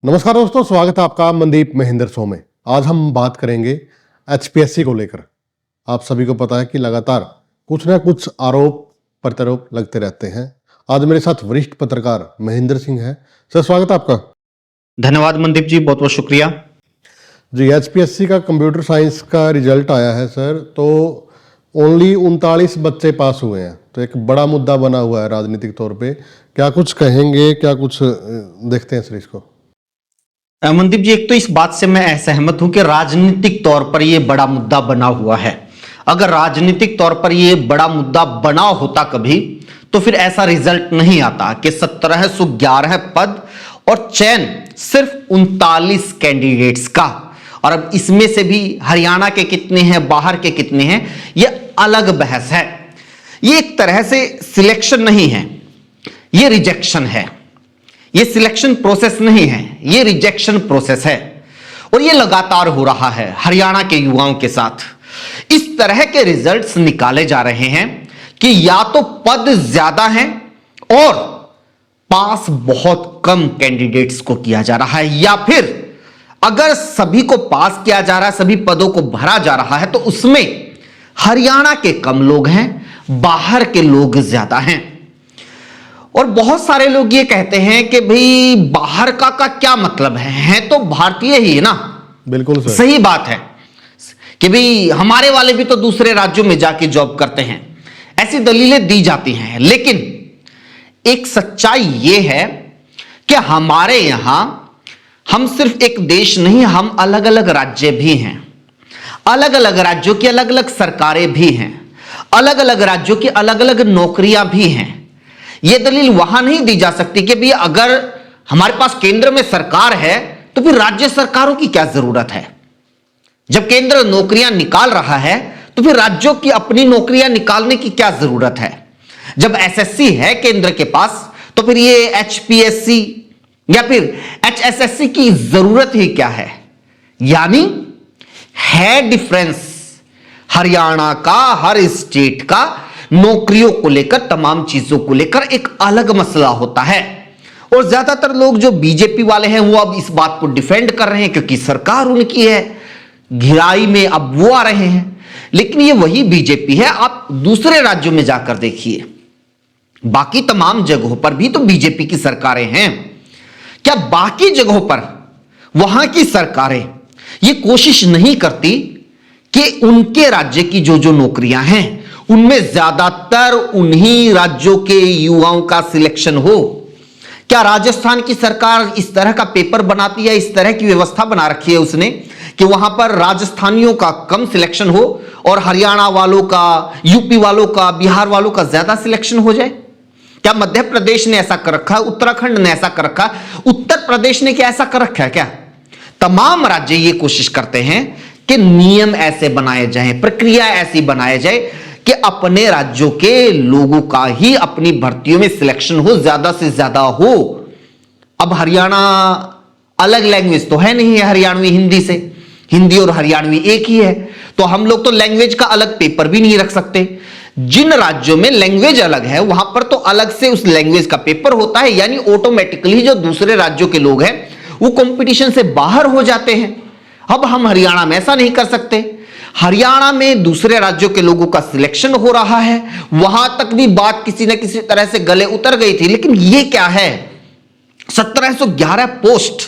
नमस्कार दोस्तों, स्वागत है आपका मनदीप महेंद्र शो में। आज हम बात करेंगे एचपीएससी को लेकर। आप सभी को पता है कि लगातार कुछ ना कुछ आरोप प्रत्यारोप लगते रहते हैं। आज मेरे साथ वरिष्ठ पत्रकार महेंद्र सिंह है। सर, स्वागत है आपका। धन्यवाद मनदीप जी, बहुत बहुत शुक्रिया जी। एचपीएससी का कंप्यूटर साइंस का रिजल्ट आया है सर, तो ओनली 39 बच्चे पास हुए हैं, तो एक बड़ा मुद्दा बना हुआ है राजनीतिक तौर पे। क्या कुछ कहेंगे, क्या कुछ देखते हैं सर इसको? मनदीप जी, एक तो इस बात से मैं असहमत हूं कि राजनीतिक तौर पर यह बड़ा मुद्दा बना हुआ है। अगर राजनीतिक तौर पर यह बड़ा मुद्दा बना होता कभी, तो फिर ऐसा रिजल्ट नहीं आता कि 1711 पद और चयन सिर्फ 39 कैंडिडेट्स का। और अब इसमें से भी हरियाणा के कितने हैं, बाहर के कितने हैं, यह अलग बहस है। यह एक तरह से सिलेक्शन नहीं है, यह रिजेक्शन है। ये सिलेक्शन प्रोसेस नहीं है, ये रिजेक्शन प्रोसेस है। और ये लगातार हो रहा है हरियाणा के युवाओं के साथ। इस तरह के रिजल्ट्स निकाले जा रहे हैं कि या तो पद ज्यादा हैं और पास बहुत कम कैंडिडेट्स को किया जा रहा है, या फिर अगर सभी को पास किया जा रहा है, सभी पदों को भरा जा रहा है, तो उसमें हरियाणा के कम लोग हैं, बाहर के लोग ज्यादा हैं। और बहुत सारे लोग ये कहते हैं कि भाई बाहर का क्या मतलब है तो भारतीय ही है ना। बिल्कुल सर, सही बात है कि भाई हमारे वाले भी तो दूसरे राज्यों में जाके जॉब करते हैं, ऐसी दलीलें दी जाती हैं। लेकिन एक सच्चाई ये है कि हमारे यहां हम सिर्फ एक देश नहीं, हम अलग अलग राज्य भी हैं, अलग अलग राज्यों की अलग अलग सरकारें भी हैं, अलग अलग राज्यों की अलग अलग नौकरियां भी हैं। यह दलील वहां नहीं दी जा सकती कि भैया अगर हमारे पास केंद्र में सरकार है तो फिर राज्य सरकारों की क्या जरूरत है। जब केंद्र नौकरियां निकाल रहा है तो फिर राज्यों की अपनी नौकरियां निकालने की क्या जरूरत है। जब एसएससी है केंद्र के पास तो फिर ये एचपीएससी या फिर एचएसएससी की जरूरत ही क्या है। यानी है डिफरेंस हरियाणा का, हर स्टेट का नौकरियों को लेकर, तमाम चीजों को लेकर एक अलग मसला होता है। और ज्यादातर लोग जो बीजेपी वाले हैं वो अब इस बात को डिफेंड कर रहे हैं क्योंकि सरकार उनकी है, घिराई में अब वो आ रहे हैं। लेकिन ये वही बीजेपी है, आप दूसरे राज्यों में जाकर देखिए, बाकी तमाम जगहों पर भी तो बीजेपी की सरकारें हैं। क्या बाकी जगहों पर वहां की सरकारें ये कोशिश नहीं करती कि उनके राज्य की जो जो नौकरियां हैं उनमें ज्यादातर उन्हीं राज्यों के युवाओं का सिलेक्शन हो? क्या राजस्थान की सरकार इस तरह का पेपर बनाती है, इस तरह की व्यवस्था बना रखी है उसने कि वहां पर राजस्थानियों का कम सिलेक्शन हो और हरियाणा वालों का, यूपी वालों का, बिहार वालों का ज्यादा सिलेक्शन हो जाए? क्या मध्य प्रदेश ने ऐसा कर रखा है? उत्तराखंड ने ऐसा कर रखा है? उत्तर प्रदेश ने क्या ऐसा कर रखा है? क्या तमाम राज्य ये कोशिश करते हैं कि नियम ऐसे बनाए जाएं, प्रक्रिया ऐसी बनाई जाए कि अपने राज्यों के लोगों का ही अपनी भर्तियों में सिलेक्शन हो, ज्यादा से ज्यादा हो। अब हरियाणा अलग लैंग्वेज तो है नहीं है हरियाणवी हिंदी से, हिंदी और हरियाणवी एक ही है, तो हम लोग तो लैंग्वेज का अलग पेपर भी नहीं रख सकते। जिन राज्यों में लैंग्वेज अलग है वहां पर तो अलग से उस लैंग्वेज का पेपर होता है, यानी ऑटोमेटिकली जो दूसरे राज्यों के लोग हैं वो कंपटीशन से बाहर हो जाते हैं। अब हम हरियाणा में ऐसा नहीं कर सकते। हरियाणा में दूसरे राज्यों के लोगों का सिलेक्शन हो रहा है, वहां तक भी बात किसी न किसी तरह से गले उतर गई थी। लेकिन यह क्या है, 1711 पोस्ट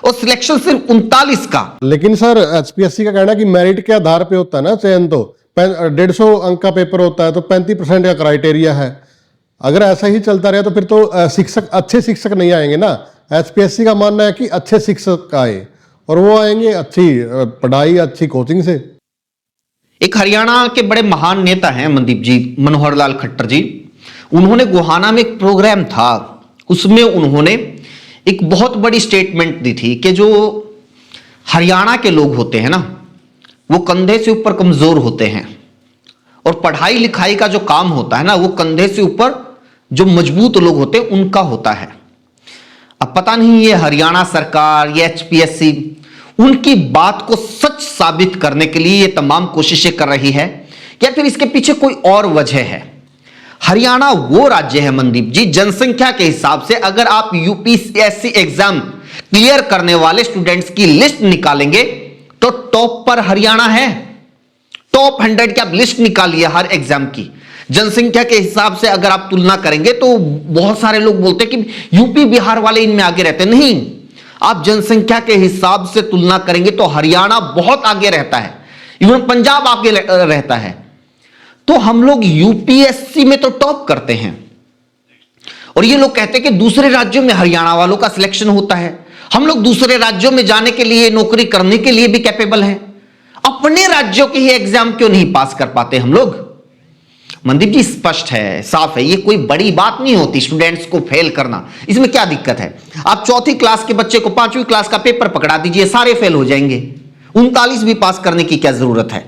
और सिलेक्शन सिर्फ 39 का। लेकिन सर एचपीएससी का कहना है कि मेरिट के आधार पे होता है ना चयन, तो 150 अंक का पेपर होता है, तो 35% का क्राइटेरिया है। अगर ऐसा ही चलता रहे तो फिर तो शिक्षक, अच्छे शिक्षक नहीं आएंगे ना। एचपीएससी का मानना है कि अच्छे शिक्षक आए, और वो आएंगे अच्छी पढ़ाई, अच्छी कोचिंग से। एक हरियाणा के बड़े महान नेता हैं मनदीप जी, मनोहर लाल खट्टर जी। उन्होंने गोहाना में एक प्रोग्राम था, उसमें उन्होंने एक बहुत बड़ी स्टेटमेंट दी थी कि जो हरियाणा के लोग होते हैं ना वो कंधे से ऊपर कमजोर होते हैं, और पढ़ाई लिखाई का जो काम होता है ना वो कंधे से ऊपर जो मजबूत लोग होते हैं उनका होता है। अब पता नहीं ये हरियाणा सरकार, ये एचपीएससी उनकी बात को सच साबित करने के लिए ये तमाम कोशिशें कर रही है, या फिर इसके पीछे कोई और वजह है। हरियाणा वो राज्य है मनदीप जी, जनसंख्या के हिसाब से अगर आप यूपीएससी एग्जाम क्लियर करने वाले स्टूडेंट्स की लिस्ट निकालेंगे तो टॉप पर हरियाणा है। टॉप 100 की आप लिस्ट निकालिए हर एग्जाम की, जनसंख्या के हिसाब से अगर आप तुलना करेंगे तो बहुत सारे लोग बोलते हैं कि यूपी बिहार वाले इनमें आगे रहते हैं। नहीं, आप जनसंख्या के हिसाब से तुलना करेंगे तो हरियाणा बहुत आगे रहता है, इवन पंजाब आगे रहता है। तो हम लोग यूपीएससी में तो टॉप करते हैं और ये लोग कहते हैं कि दूसरे राज्यों में हरियाणा वालों का सिलेक्शन होता है। हम लोग दूसरे राज्यों में जाने के लिए, नौकरी करने के लिए भी कैपेबल हैं, अपने राज्यों के ही एग्जाम क्यों नहीं पास कर पाते हम लोग? मनदीप जी स्पष्ट है, साफ है, ये कोई बड़ी बात नहीं होती स्टूडेंट्स को फेल करना। इसमें क्या दिक्कत है? आप चौथी क्लास के बच्चे को 5वीं क्लास का पेपर पकड़ा दीजिए, सारे फेल हो जाएंगे। 39 भी पास करने की क्या जरूरत है?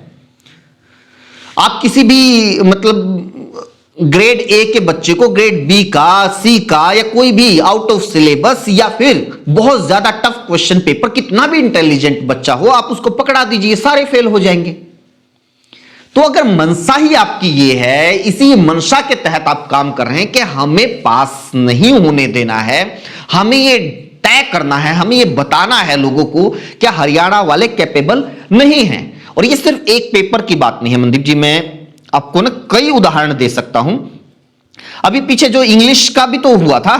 आप किसी भी मतलब ग्रेड ए के बच्चे को ग्रेड बी का, सी का या कोई भी आउट ऑफ सिलेबस या फिर बहुत ज्यादा टफ क्वेश्चन पेपर, कितना भी इंटेलिजेंट बच्चा हो, आप उसको पकड़ा दीजिए, सारे फेल हो जाएंगे। तो अगर मंशा ही आपकी ये है, इसी मंशा के तहत आप काम कर रहे हैं कि हमें पास नहीं होने देना है, हमें ये तय करना है, हमें ये बताना है लोगों को कि हरियाणा वाले कैपेबल नहीं हैं। और ये सिर्फ एक पेपर की बात नहीं है मनदीप जी, मैं आपको ना कई उदाहरण दे सकता हूं। अभी पीछे जो इंग्लिश का भी तो हुआ था,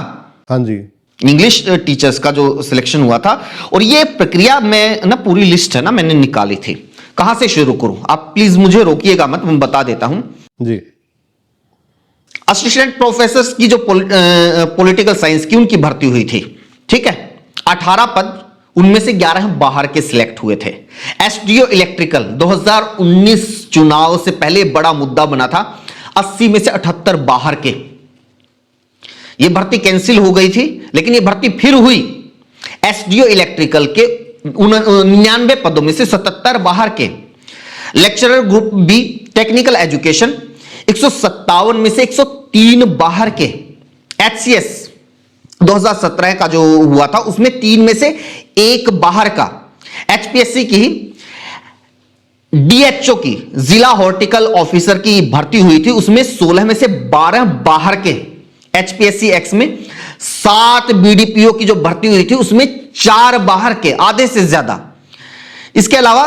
हाँ जी, इंग्लिश टीचर्स का जो सिलेक्शन हुआ था, और ये प्रक्रिया में ना पूरी लिस्ट है ना मैंने निकाली थी। कहां से शुरू करूं? आप प्लीज मुझे रोकिएगा मत, मैं बता देता हूं जी। असिस्टेंट प्रोफेसर की जो पॉलिटिकल साइंस की उनकी भर्ती हुई थी, ठीक है, 18 पद, उनमें से 11 बाहर के सिलेक्ट हुए थे। एसडीओ इलेक्ट्रिकल 2019 चुनाव से पहले बड़ा मुद्दा बना था, 80 में से 78 बाहर के। यह भर्ती कैंसिल हो गई थी, लेकिन यह भर्ती फिर हुई। एसडीओ इलेक्ट्रिकल के 99 पदों में से 77 बाहर के। Lecturer group B technical education 157 में से 103 बाहर के। एचसीएस 2017 का जो हुआ था उसमें 3 में से 1 बाहर का। एचपीएससी की डीएचओ की जिला हॉर्टिकल ऑफिसर की भर्ती हुई थी, उसमें 16 में से 12 बाहर के। एचपीएससी एक्स में 7 बीडीपीओ की जो भर्ती हुई थी उसमें 4 बाहर के, आधे से ज्यादा। इसके अलावा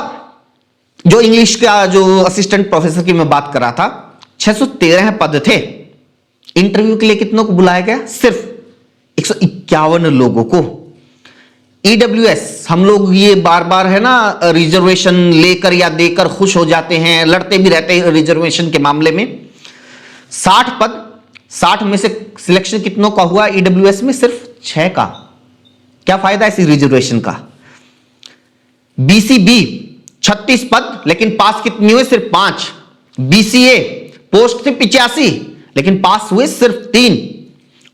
जो इंग्लिश का जो असिस्टेंट प्रोफेसर की मैं बात कर रहा था, 613 पद थे। इंटरव्यू के लिए कितनों को बुलाया गया? सिर्फ 151 लोगों को। ईडब्ल्यूएस, हम लोग ये बार बार है ना रिजर्वेशन लेकर या देकर खुश हो जाते हैं, लड़ते भी रहते हैं रिजर्वेशन के मामले में। 60 पद, 60 में से सिलेक्शन कितनों का हुआ? ईडब्ल्यूएस में सिर्फ 6 का। क्या फायदा है इस रिजर्वेशन का? बीसीबी 36 पद, लेकिन पास कितनी हुए? सिर्फ 5। बीसीए पोस्ट थे 85, लेकिन पास हुए सिर्फ 3।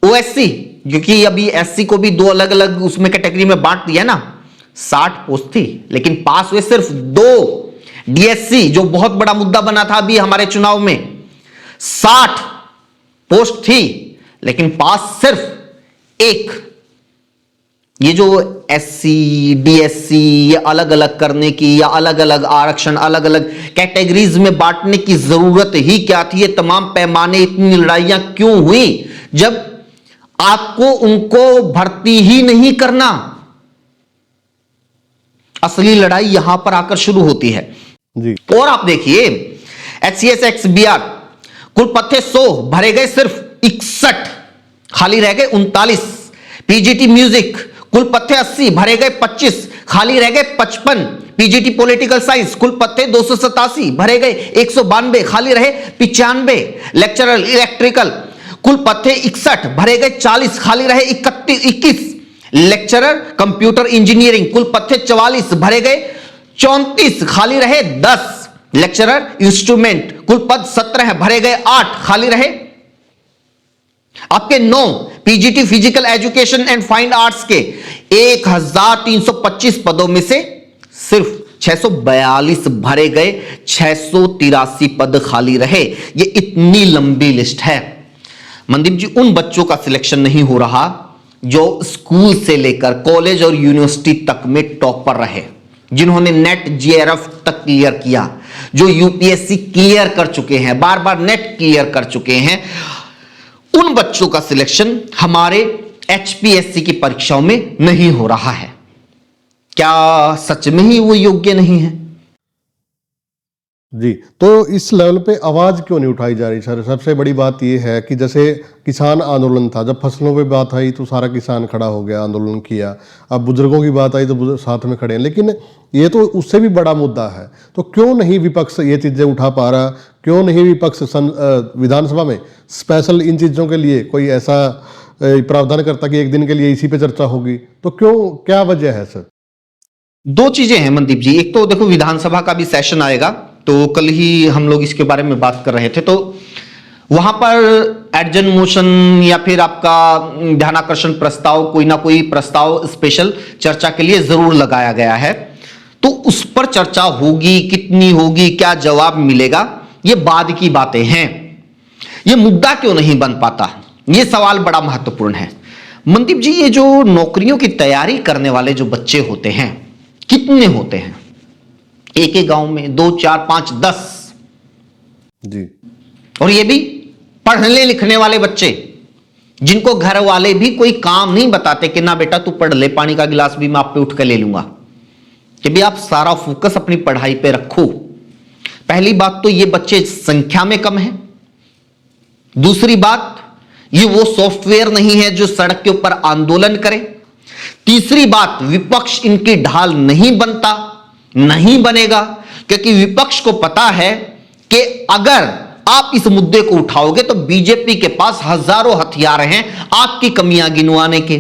ओएससी, क्योंकि अभी एससी को भी 2 अलग अलग उसमें कैटेगरी में बांट दिया ना, 60 पोस्ट थी लेकिन पास हुए सिर्फ 2। डीएससी जो बहुत बड़ा मुद्दा बना था अभी हमारे चुनाव में, 60 पोस्ट थी लेकिन पास सिर्फ 1। ये जो एससी डीएससी ये अलग अलग करने की या अलग अलग आरक्षण अलग अलग कैटेगरीज में बांटने की जरूरत ही क्या थी? ये तमाम पैमाने, इतनी लड़ाइयां क्यों हुई जब आपको उनको भर्ती ही नहीं करना? असली लड़ाई यहां पर आकर शुरू होती है जी। और आप देखिए एचसीएस एक्सबीआर कुल पत्ते 100, भरे गए सिर्फ 61, खाली रह गए 39। पीजीटी म्यूजिक कुल पत्ते 80, भरे गए 25, खाली रह गए 55। पीजीटी पॉलिटिकल साइंस कुल पत्ते 287, भरे गए 192, खाली रहे 95। लेक्चरर इलेक्ट्रिकल कुल पत्ते 61, भरे गए 40, खाली रहे 21। लेक्चरर कंप्यूटर इंजीनियरिंग कुल पत्ते 44, भरे गए 34, खाली रहे 10। लेक्चरर इंस्ट्रूमेंट कुल पद 17 है, भरे गए 8, खाली रहे आपके 9। PGT physical education and fine arts के 1325 पदों में से सिर्फ 642 भरे गए, 683 पद खाली रहे। ये इतनी लंबी लिस्ट है मनदीप जी। उन बच्चों का सिलेक्शन नहीं हो रहा जो स्कूल से लेकर कॉलेज और यूनिवर्सिटी तक में टॉपर रहे, जिन्होंने नेट जेआरएफ तक क्लियर किया, जो यूपीएससी क्लियर कर चुके हैं, बार बार नेट क्लियर कर चुके हैं। उन बच्चों का सिलेक्शन हमारे एचपीएससी की परीक्षाओं में नहीं हो रहा है। क्या सच में ही वो योग्य नहीं है? जी, तो इस लेवल पे आवाज़ क्यों नहीं उठाई जा रही सर? सबसे बड़ी बात ये है कि जैसे किसान आंदोलन था, जब फसलों पे बात आई तो सारा किसान खड़ा हो गया, आंदोलन किया। अब बुजुर्गों की बात आई तो बुजुर्ग साथ में खड़े हैं, लेकिन ये तो उससे भी बड़ा मुद्दा है। तो क्यों नहीं विपक्ष ये चीज़ें उठा पा रहा? क्यों नहीं विपक्ष विधानसभा में स्पेशल इन चीज़ों के लिए कोई ऐसा प्रावधान करता कि एक दिन के लिए इसी पे चर्चा होगी? तो क्यों, क्या वजह है सर? दो चीजें हैं मनदीप जी। एक तो देखो, विधानसभा का भी सेशन आएगा, तो कल ही हम लोग इसके बारे में बात कर रहे थे, तो वहां पर एडजन मोशन या फिर आपका ध्यानाकर्षण प्रस्ताव, कोई ना कोई प्रस्ताव स्पेशल चर्चा के लिए जरूर लगाया गया है। तो उस पर चर्चा होगी, कितनी होगी, क्या जवाब मिलेगा, ये बाद की बातें हैं। ये मुद्दा क्यों नहीं बन पाता, ये सवाल बड़ा महत्वपूर्ण है मनदीप जी। ये जो नौकरियों की तैयारी करने वाले जो बच्चे होते हैं, कितने होते हैं एक एक गांव में? 2, 4, 5, 10 जी। और ये भी पढ़ने लिखने वाले बच्चे, जिनको घर वाले भी कोई काम नहीं बताते कि ना बेटा तू पढ़ ले, पानी का गिलास भी मैं आप पे उठ कर ले लूंगा, कि भी आप सारा फोकस अपनी पढ़ाई पे रखो। पहली बात तो ये बच्चे संख्या में कम है। दूसरी बात, ये वो सॉफ्टवेयर नहीं है जो सड़क के ऊपर आंदोलन करे। तीसरी बात, विपक्ष इनकी ढाल नहीं बनता, नहीं बनेगा, क्योंकि विपक्ष को पता है कि अगर आप इस मुद्दे को उठाओगे तो बीजेपी के पास हजारों हथियार हैं आपकी कमियां गिनवाने के।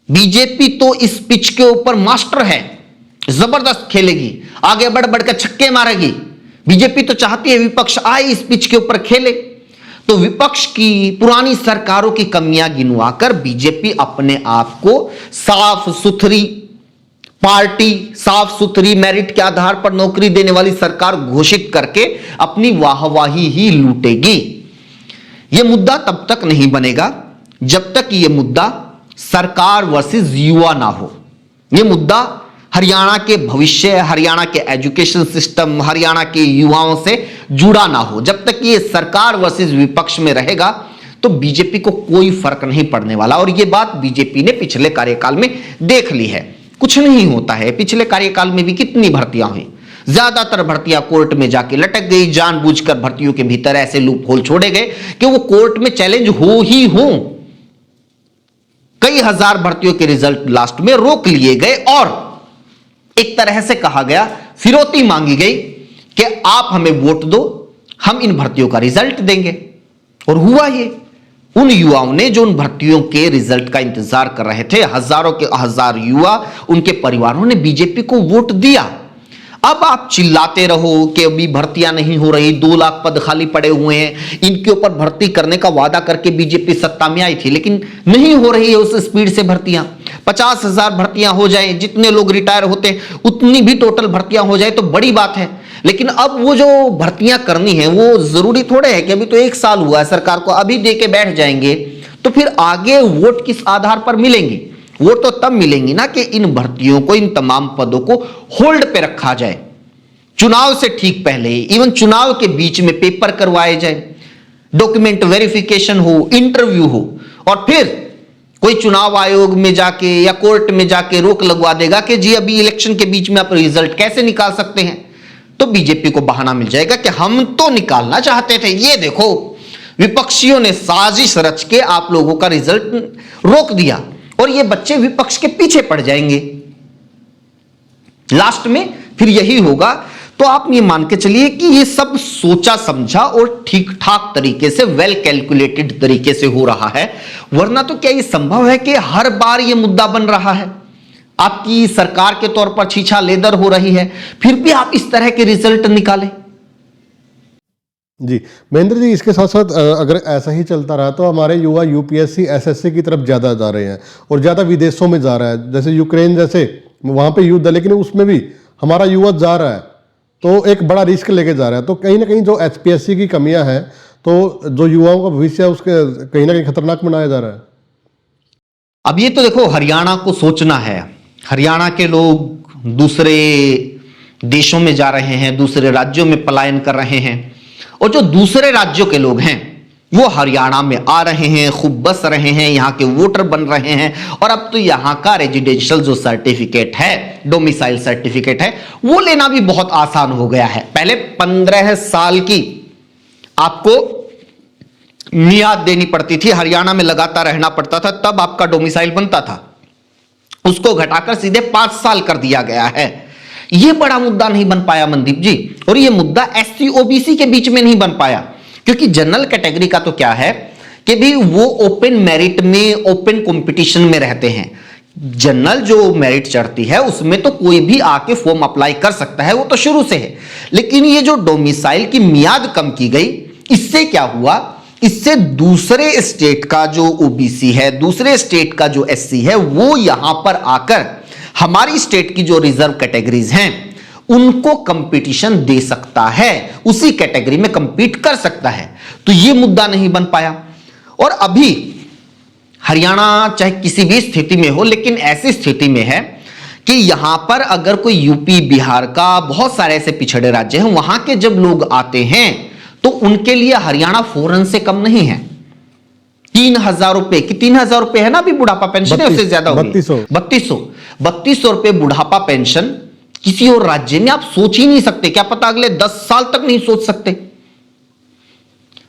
बीजेपी तो इस पिच के ऊपर मास्टर है, जबरदस्त खेलेगी, आगे बढ़ बढ़कर छक्के मारेगी। बीजेपी तो चाहती है विपक्ष आए इस पिच के ऊपर खेले। तो विपक्ष की पुरानी सरकारों की कमियां गिनवाकर बीजेपी अपने आप को साफ सुथरी पार्टी, साफ सुथरी मेरिट के आधार पर नौकरी देने वाली सरकार घोषित करके अपनी वाहवाही ही लूटेगी। यह मुद्दा तब तक नहीं बनेगा जब तक यह मुद्दा सरकार वर्सेस युवा ना हो। यह मुद्दा हरियाणा के भविष्य, हरियाणा के एजुकेशन सिस्टम, हरियाणा के युवाओं से जुड़ा ना हो। जब तक ये सरकार वर्सेस विपक्ष में रहेगा तो बीजेपी को कोई फर्क नहीं पड़ने वाला। और यह बात बीजेपी ने पिछले कार्यकाल में देख ली है। कुछ नहीं होता है। पिछले कार्यकाल में भी कितनी भर्तियां हुई, ज्यादातर भर्तियां कोर्ट में जाके लटक गई। जानबूझकर भर्तियों के भीतर ऐसे लूप होल छोड़े गए कि वो कोर्ट में चैलेंज हो ही हो। कई हजार भर्तियों के रिजल्ट लास्ट में रोक लिए गए और एक तरह से कहा गया, फिरौती मांगी गई कि आप हमें वोट दो, हम इन भर्तियों का रिजल्ट देंगे। और हुआ ये, उन युवाओं ने जो उन भर्तियों के रिजल्ट का इंतजार कर रहे थे, हजारों के हजार युवा, उनके परिवारों ने बीजेपी को वोट दिया। अब आप चिल्लाते रहो कि अभी भर्तियां नहीं हो रही, 2 लाख पद खाली पड़े हुए हैं, इनके ऊपर भर्ती करने का वादा करके बीजेपी सत्ता में आई थी, लेकिन नहीं हो रही है उस स्पीड से भर्तियां। 50,000 भर्तियां हो जाए, जितने लोग रिटायर होते उतनी भी टोटल भर्तियां हो जाए तो बड़ी बात है। लेकिन अब वो जो भर्तियां करनी है वो जरूरी थोड़े है कि अभी तो 1 साल हुआ है सरकार को, अभी दे के बैठ जाएंगे तो फिर आगे वोट किस आधार पर मिलेंगे? वोट तो तब मिलेंगी ना कि इन भर्तियों को, इन तमाम पदों को होल्ड पे रखा जाए, चुनाव से ठीक पहले, इवन चुनाव के बीच में पेपर करवाए जाए, डॉक्यूमेंट वेरिफिकेशन हो, इंटरव्यू हो, और फिर कोई चुनाव आयोग में जाके या कोर्ट में जाके रोक लगवा देगा कि जी अभी इलेक्शन के बीच में आप रिजल्ट कैसे निकाल सकते हैं, तो बीजेपी को बहाना मिल जाएगा कि हम तो निकालना चाहते थे, ये देखो विपक्षियों ने साजिश रच के आप लोगों का रिजल्ट रोक दिया। और ये बच्चे विपक्ष के पीछे पड़ जाएंगे, लास्ट में फिर यही होगा। तो आप ये मान के चलिए कि ये सब सोचा समझा और ठीक ठाक तरीके से, वेल कैलकुलेटेड तरीके से हो रहा है। वरना तो क्या ये संभव है कि हर बार ये मुद्दा बन रहा है? आपकी सरकार के तौर पर छीछा लेदर हो रही है, फिर भी आप इस तरह के रिजल्ट निकालें। जी महेंद्र जी, इसके साथ साथ अगर ऐसा ही चलता रहा तो हमारे युवा यूपीएससी एसएससी की तरफ ज़्यादा जा रहे हैं और ज़्यादा विदेशों में जा रहा है। जैसे यूक्रेन जैसे वहाँ पे युद्ध है, लेकिन उसमें भी हमारा युवा जा रहा है, तो एक बड़ा रिस्क लेके जा रहा है। तो कहीं ना कहीं जो एचपीएससी की कमियां हैं, तो जो युवाओं का भविष्य है उसके कहीं ना कहीं खतरनाक बनाया जा रहा है। अब ये तो देखो, हरियाणा को सोचना है। हरियाणा के लोग दूसरे देशों में जा रहे हैं, दूसरे राज्यों में पलायन कर रहे हैं, और जो दूसरे राज्यों के लोग हैं वो हरियाणा में आ रहे हैं, खूब बस रहे हैं, यहां के वोटर बन रहे हैं, और अब तो यहां का रेजिडेंशियल जो सर्टिफिकेट है, डोमिसाइल सर्टिफिकेट है, वो लेना भी बहुत आसान हो गया है। पहले 15 साल की आपको मियाद देनी पड़ती थी, हरियाणा में लगातार रहना पड़ता था, तब आपका डोमिसाइल बनता था। उसको घटाकर सीधे 5 साल कर दिया गया है। यह बड़ा मुद्दा नहीं बन पाया मनदीप जी, और यह मुद्दा एससी ओबीसी के बीच में नहीं बन पाया, क्योंकि जनरल कैटेगरी का तो क्या है कि भी वो ओपन मेरिट में, ओपन कंपटीशन में रहते हैं। जनरल जो मेरिट चढ़ती है उसमें तो कोई भी आके फॉर्म अप्लाई कर सकता है, वो तो शुरू से है। लेकिन ये जो डोमिसाइल की मियाद कम की गई, इससे क्या हुआ, इससे दूसरे स्टेट का जो ओबीसी है, दूसरे स्टेट का जो एससी है, वो यहां पर आकर हमारी स्टेट की जो रिजर्व कैटेगरीज हैं उनको कंपटीशन दे सकता है, उसी कैटेगरी में कंपीट कर सकता है। तो यह मुद्दा नहीं बन पाया। और अभी हरियाणा चाहे किसी भी स्थिति में हो, लेकिन ऐसी स्थिति में है कि यहां पर अगर कोई यूपी बिहार का, बहुत सारे ऐसे पिछड़े राज्य हैं, वहां के जब लोग आते हैं तो उनके लिए हरियाणा फौरन से कम नहीं है। 3,000 रुपए की, 3,000 रुपए है ना अभी बुढ़ापा पेंशन, है उससे ज्यादा होगी 3200 रुपए बुढ़ापा पेंशन। किसी और राज्य में आप सोच ही नहीं सकते, क्या पता अगले 10 साल तक नहीं सोच सकते।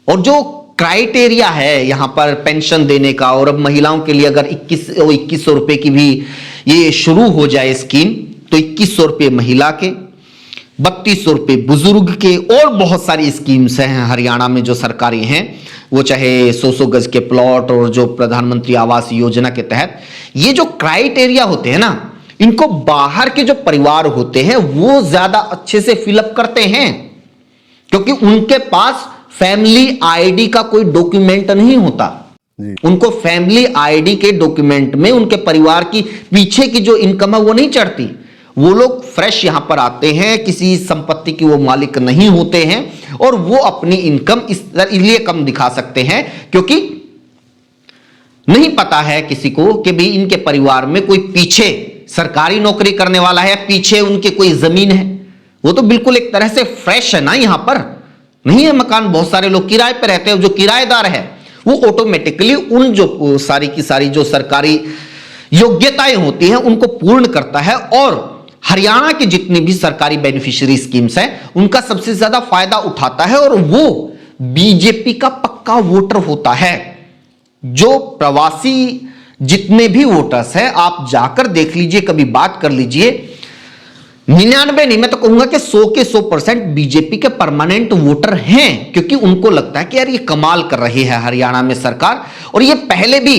और जो क्राइटेरिया है यहां पर पेंशन देने का, और अब महिलाओं के लिए अगर 2100 रुपए की भी ये शुरू हो जाए स्कीम, तो 2100 रुपए महिला के, 3200 रुपए बुजुर्ग के, और बहुत सारी स्कीम्स हैं हरियाणा में जो सरकारी हैं, वो चाहे 100 गज के प्लॉट, और जो प्रधानमंत्री आवास योजना के तहत ये जो क्राइटेरिया होते हैं ना, इनको बाहर के जो परिवार होते हैं वो ज्यादा अच्छे से फिलअप करते हैं, क्योंकि उनके पास फैमिली आईडी का कोई डॉक्यूमेंट नहीं होता। उनको फैमिली आईडी के डॉक्यूमेंट में उनके परिवार की पीछे की जो इनकम है वो नहीं चढ़ती। वो लोग फ्रेश यहां पर आते हैं, किसी संपत्ति की वो मालिक नहीं होते हैं, और वो अपनी इनकम इसलिए कम दिखा सकते हैं क्योंकि नहीं पता है किसी को कि भी इनके परिवार में कोई पीछे सरकारी नौकरी करने वाला है, पीछे उनके कोई जमीन है। वो तो बिल्कुल एक तरह से फ्रेश है ना, यहां पर नहीं है मकान। बहुत सारे लोग किराए पे रहते हैं, जो किराएदार है वो ऑटोमेटिकली उन जो सारी की सारी जो सरकारी योग्यताएं होती हैं उनको पूर्ण करता है, और हरियाणा की जितनी भी सरकारी बेनिफिशियरी स्कीम्स हैं उनका सबसे ज्यादा फायदा उठाता है, और वो बीजेपी का पक्का वोटर होता है। जो प्रवासी जितने भी वोटर्स हैं, आप जाकर देख लीजिए, कभी बात कर लीजिए, 99 नहीं, मैं तो कहूंगा कि 100 के 100% बीजेपी के परमानेंट वोटर हैं, क्योंकि उनको लगता है कि यार ये कमाल कर रही है हरियाणा में सरकार। और ये पहले भी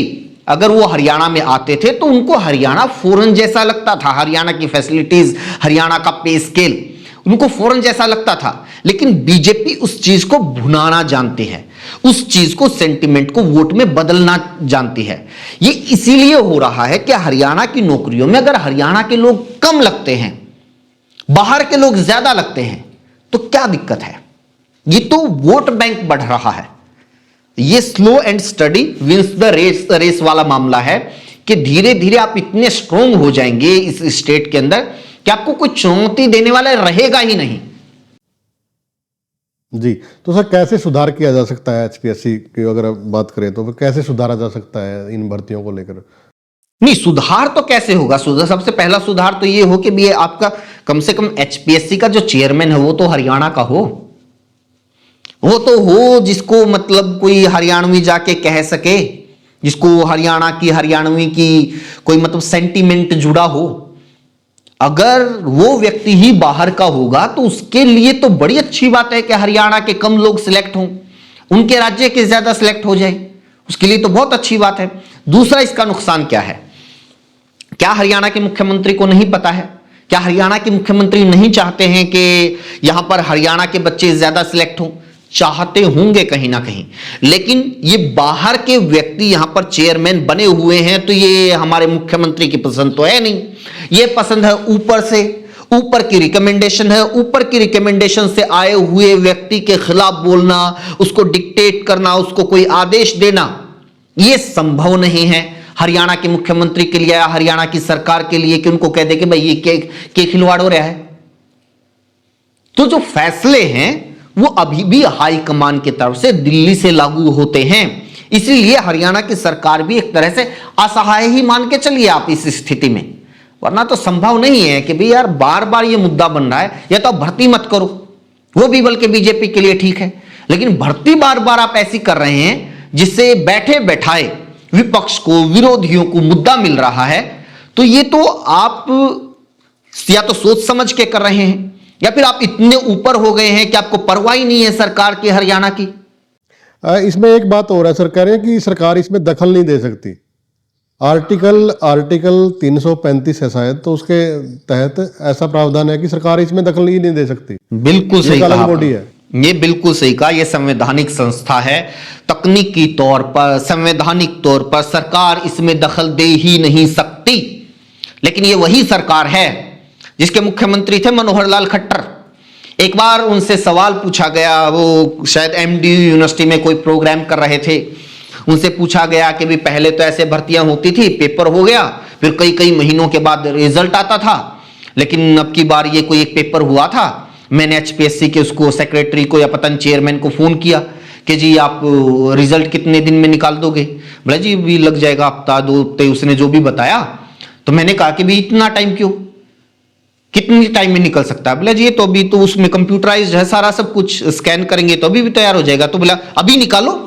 अगर वो हरियाणा में आते थे तो उनको हरियाणा फॉरेन जैसा लगता था, हरियाणा की फैसिलिटीज, हरियाणा का पे स्केल उनको फॉरेन जैसा लगता था। लेकिन बीजेपी उस चीज को भुनाना जानती है, उस चीज को, सेंटिमेंट को वोट में बदलना जानती है। ये इसीलिए हो रहा है कि हरियाणा की नौकरियों में अगर हरियाणा के लोग कम लगते हैं, बाहर के लोग ज्यादा लगते हैं, तो क्या दिक्कत है? ये तो वोट बैंक बढ़ रहा है। ये slow and steady wins the race वाला मामला है कि धीरे धीरे आप इतने स्ट्रोंग हो जाएंगे इस स्टेट के अंदर कि आपको कोई चुनौती देने वाला रहेगा ही नहीं। जी, तो सर कैसे सुधार किया जा सकता है एचपीएससी की अगर बात करें तो कैसे सुधारा जा सकता है इन भर्तियों को लेकर? नहीं, सुधार तो कैसे होगा? सबसे पहला सुधार तो ये हो कि भी आपका कम से कम एचपीएससी का जो चेयरमैन है वो तो हरियाणा का हो, वो तो हो जिसको मतलब कोई हरियाणवी जाके कह सके, जिसको हरियाणवी की कोई मतलब सेंटीमेंट जुड़ा हो। अगर वो व्यक्ति ही बाहर का होगा तो उसके लिए तो बड़ी अच्छी बात है कि हरियाणा के कम लोग सिलेक्ट हों, उनके राज्य के ज्यादा सिलेक्ट हो जाए, उसके लिए तो बहुत अच्छी बात है। दूसरा, इसका नुकसान क्या है? क्या हरियाणा के मुख्यमंत्री को नहीं पता है? क्या हरियाणा के मुख्यमंत्री नहीं चाहते हैं कि यहां पर हरियाणा के बच्चे ज्यादा सिलेक्ट हों? चाहते होंगे कहीं ना कहीं, लेकिन ये बाहर के व्यक्ति यहां पर चेयरमैन बने हुए हैं तो ये हमारे मुख्यमंत्री की पसंद तो है नहीं, ये पसंद है ऊपर से, ऊपर की रिकमेंडेशन है। ऊपर की रिकमेंडेशन से आए हुए व्यक्ति के खिलाफ बोलना, उसको डिक्टेट करना, उसको कोई आदेश देना, यह संभव नहीं है हरियाणा के मुख्यमंत्री के लिए या हरियाणा की सरकार के लिए कि उनको कह दे कि भाई ये के खिलवाड़ हो रहा है। तो जो फैसले हैं वो अभी भी हाईकमान की तरफ से दिल्ली से लागू होते हैं। इसीलिए हरियाणा की सरकार भी एक तरह से असहाय ही मान के चलिए आप इस स्थिति में, वरना तो संभव नहीं है कि भाई यार बार बार ये मुद्दा बन रहा है, या तो आप भर्ती मत करो, वो भी बल्कि बीजेपी के लिए ठीक है, लेकिन भर्ती बार बार आप ऐसी कर रहे हैं जिससे बैठे बैठाए विपक्ष को, विरोधियों को मुद्दा मिल रहा है, तो ये तो आप या तो सोच समझ के कर रहे हैं, या फिर आप इतने ऊपर हो गए हैं कि आपको परवाह ही नहीं है सरकार की, हरियाणा की। इसमें एक बात और है, सरकार की सरकार इसमें दखल नहीं दे सकती। आर्टिकल 335 है शायद, तो उसके तहत ऐसा प्रावधान है कि सरकार इसमें दखल ही नहीं दे सकती। बिल्कुल सही कहा, बॉडी है ये बिल्कुल सही कहा, ये संवैधानिक संस्था है। तकनीकी तौर पर, संवैधानिक तौर पर सरकार इसमें दखल दे ही नहीं सकती। लेकिन ये वही सरकार है जिसके मुख्यमंत्री थे मनोहर लाल खट्टर। एक बार उनसे सवाल पूछा गया, वो शायद एमडीयू यूनिवर्सिटी में कोई प्रोग्राम कर रहे थे, उनसे पूछा गया कि भी पहले तो ऐसे भर्तियां होती थी, पेपर हो गया, फिर कई कई महीनों के बाद रिजल्ट आता था, लेकिन अब की बार ये कोई एक पेपर हुआ था, मैंने एचपीएससी के उसको सेक्रेटरी को या पता नहीं चेयरमैन को फोन किया कि जी आप रिजल्ट कितने दिन में निकाल दोगे? बोला जी भी लग जाएगा हफ्ता 2 हफ्ते, उसने जो भी बताया। तो मैंने कहा कि भी इतना टाइम क्यों, कितनी टाइम में निकल सकता है? बोला जी ये तो अभी तो उसमें कंप्यूटराइज्ड है सारा, सब कुछ स्कैन करेंगे तो अभी भी तैयार हो जाएगा। तो बोला अभी निकालो।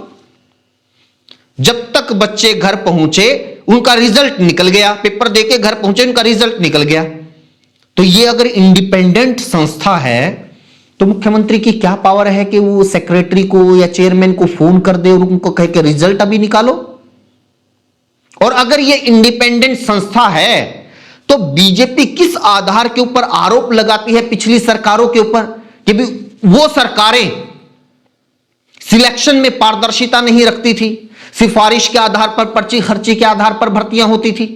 जब तक बच्चे घर पहुंचे उनका रिजल्ट निकल गया, पेपर देके घर पहुंचे उनका रिजल्ट निकल गया। तो ये अगर इंडिपेंडेंट संस्था है तो मुख्यमंत्री की क्या पावर है कि वो सेक्रेटरी को या चेयरमैन को फोन कर दे और उनको कहे कि रिजल्ट अभी निकालो? और अगर ये इंडिपेंडेंट संस्था है तो बीजेपी किस आधार के ऊपर आरोप लगाती है पिछली सरकारों के ऊपर कि भी वो सरकारें सिलेक्शन में पारदर्शिता नहीं रखती थी, सिफारिश के आधार पर, पर्ची खर्ची के आधार पर भर्तियां होती थी?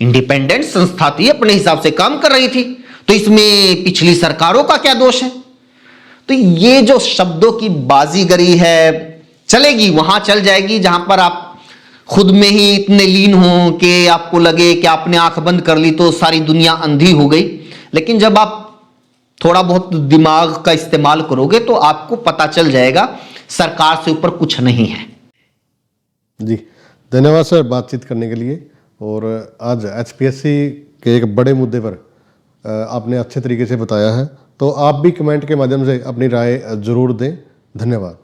इंडिपेंडेंट संस्था थी, अपने हिसाब से काम कर रही थी, तो इसमें पिछली सरकारों का क्या दोष है? तो ये जो शब्दों की बाजीगरी है चलेगी, वहां चल जाएगी जहां पर आप खुद में ही इतने लीन हो कि आपको लगे कि आपने आंख बंद कर ली तो सारी दुनिया अंधी हो गई। लेकिन जब आप थोड़ा बहुत दिमाग का इस्तेमाल करोगे तो आपको पता चल जाएगा सरकार से ऊपर कुछ नहीं है। जी धन्यवाद सर बातचीत करने के लिए। और आज एचपीएससी के एक बड़े मुद्दे पर आपने अच्छे तरीके से बताया है, तो आप भी कमेंट के माध्यम से अपनी राय जरूर दें। धन्यवाद।